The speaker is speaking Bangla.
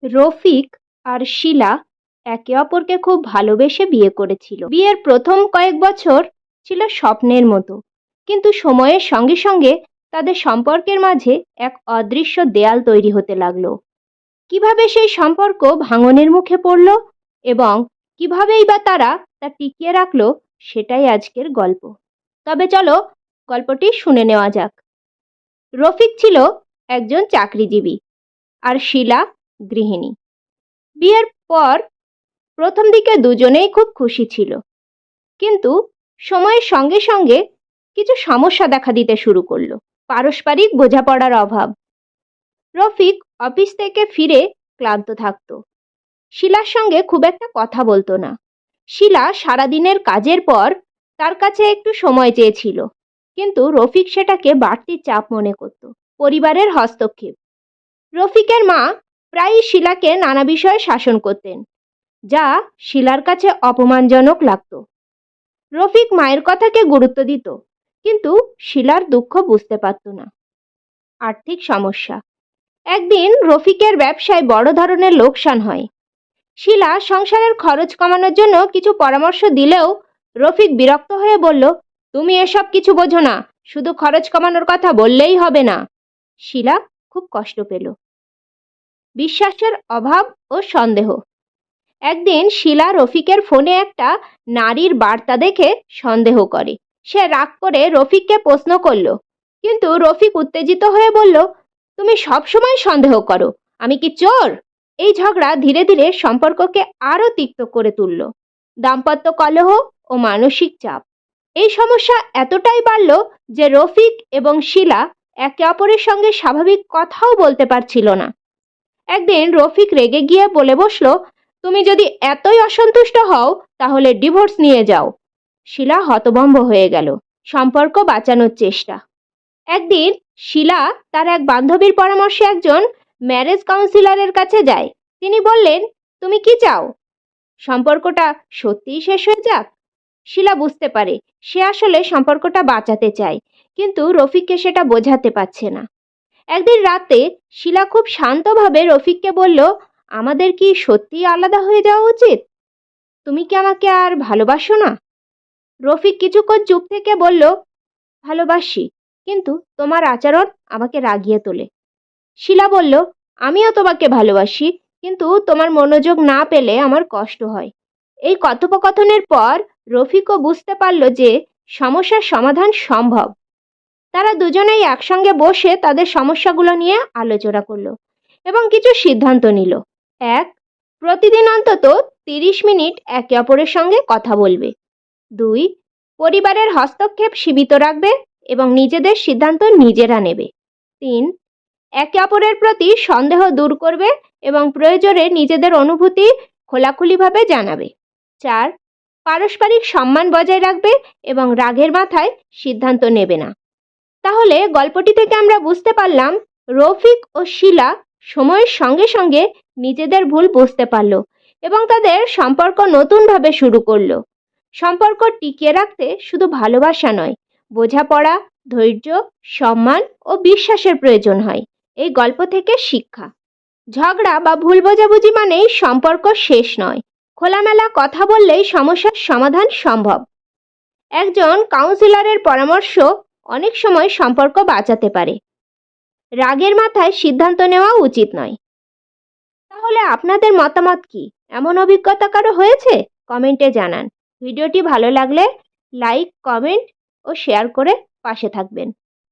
রফিক আর শিলা একে অপরকে খুব ভালোবেসে বিয়ে করেছিল। বিয়ের প্রথম কয়েক বছর ছিল স্বপ্নের মতো, কিন্তু সময়ের সঙ্গে সঙ্গে তাদের সম্পর্কের মাঝে এক অদৃশ্য দেয়াল তৈরি হতে লাগলো। কিভাবে সেই সম্পর্ক ভাঙনের মুখে পড়ল এবং কিভাবেই বা তারা তা টিকিয়ে রাখলো, সেটাই আজকের গল্প। তবে চলো গল্পটি শুনে নেওয়া যাক। রফিক ছিল একজন চাকরিজীবী আর শিলা গৃহিণী। বিয়ের পর প্রথম দিকে দুজনেই খুব খুশি ছিল, কিন্তু সময়ের সঙ্গে সঙ্গে কিছু সমস্যা দেখা দিতে শুরু করলো। পারস্পরিক বোঝাপড়ার অভাব। রফিক অফিস থেকে ফিরে ক্লান্ত থাকতো, শিলার সঙ্গে খুব একটা কথা বলতো না। শিলা সারাদিনের কাজের পর তার কাছে একটু সময় চেয়েছিল, কিন্তু রফিক সেটাকে বাড়তি চাপ মনে করত। পরিবারের হস্তক্ষেপ। রফিকের মা প্রায়ই শিলাকে নানা বিষয়ে শাসন করতেন, যা শিলার কাছে অপমানজনক লাগত। রফিক মায়ের কথাকে গুরুত্ব দিত, কিন্তু শিলার দুঃখ বুঝতে পারত না। আর্থিক সমস্যা। একদিন রফিকের ব্যবসায় বড় ধরনের লোকসান হয়। শিলা সংসারের খরচ কমানোর জন্য কিছু পরামর্শ দিলেও রফিক বিরক্ত হয়ে বলল, তুমি এসব কিছু বোঝো না, শুধু খরচ কমানোর কথা বললেই হবে না। শিলা খুব কষ্ট পেল। বিশ্বাসের অভাব ও সন্দেহ। একদিন শিলা রফিকের ফোনে একটা নারীর বার্তা দেখে সন্দেহ করে। সে রাগ করে রফিককে প্রশ্ন করল, কিন্তু রফিক উত্তেজিত হয়ে বলল, তুমি সবসময় সন্দেহ করো, আমি কি চোর? এই ঝগড়া ধীরে ধীরে সম্পর্ককে আরো তিক্ত করে তুলল। দাম্পত্য কলহ ও মানসিক চাপ। এই সমস্যা এতটাই বাড়ল যে রফিক এবং শিলা একে অপরের সঙ্গে স্বাভাবিক কথাও বলতে পারছিল না। একদিন রফিক রেগে গিয়ে বলে বসলো, তুমি যদি এতই অসন্তুষ্ট হও তাহলে ডিভোর্স নিয়ে যাও। শিলা হতভম্ব হয়ে গেল। সম্পর্ক বাঁচানোর চেষ্টা। একদিন শিলা তার এক বান্ধবীর পরামর্শে একজন ম্যারেজ কাউন্সিলরের কাছে যায়। তিনি বললেন, তুমি কি চাও? সম্পর্কটা সত্যিই শেষ হয়ে যাক? শিলা বুঝতে পারে সে আসলে সম্পর্কটা বাঁচাতে চায়, কিন্তু রফিককে সেটা বোঝাতে পারছে না। একদিন রাতে শিলা খুব শান্তভাবে রফিককে বলল, আমাদের কি সত্যিই আলাদা হয়ে যাওয়া উচিত? তুমি কি আমাকে আর ভালোবাসো না? রফিক কিছুক্ষণ চুপ থেকে বলল, ভালোবাসি, কিন্তু তোমার আচরণ আমাকে রাগিয়ে তোলে। শিলা বলল, আমিও তোমাকে ভালোবাসি, কিন্তু তোমার মনোযোগ না পেলে আমার কষ্ট হয়। এই কথোপকথনের পর রফিকও বুঝতে পারল যে সমস্যার সমাধান সম্ভব। তারা দুজনেই একসঙ্গে বসে তাদের সমস্যাগুলো নিয়ে আলোচনা করলো এবং কিছু সিদ্ধান্ত নিল। 1. প্রতিদিন অন্তত 30 মিনিট একে অপরের সঙ্গে কথা বলবে। 2. পরিবারের হস্তক্ষেপ সীমিত রাখবে এবং নিজেদের সিদ্ধান্ত নিজেরা নেবে। 3. একে অপরের প্রতি সন্দেহ দূর করবে এবং প্রয়োজনে নিজেদের অনুভূতি খোলাখুলিভাবে জানাবে। 4. পারস্পরিক সম্মান বজায় রাখবে এবং রাগের মাথায় সিদ্ধান্ত নেবে না। তাহলে গল্পটি থেকে আমরা বুঝতে পারলাম, রফিক ও শিলা সময়ের সঙ্গে সঙ্গে নিজেদের ভুল বুঝতে পারল এবং তাদের সম্পর্ক নতুনভাবে শুরু করলো। সম্পর্ক টিকিয়ে রাখতে শুধু ভালোবাসা নয়, বোঝাপড়া, ধৈর্য, সম্মান ও বিশ্বাসের প্রয়োজন হয়। এই গল্প থেকে শিক্ষা। ঝগড়া বা ভুল বোঝাবুঝি মানেই সম্পর্ক শেষ নয়। খোলামেলা কথা বললেই সমস্যার সমাধান সম্ভব। একজন কাউন্সিলরের পরামর্শ অনেক সময় সম্পর্ক বাঁচাতে পারে। রাগের মাথায় সিদ্ধান্ত নেওয়া উচিত নয়। তাহলে আপনাদের মতামত কি? এমন অভিজ্ঞতা কারো হয়েছে? কমেন্টে জানান। ভিডিওটি ভালো লাগলে লাইক, কমেন্ট ও শেয়ার করে পাশে থাকবেন।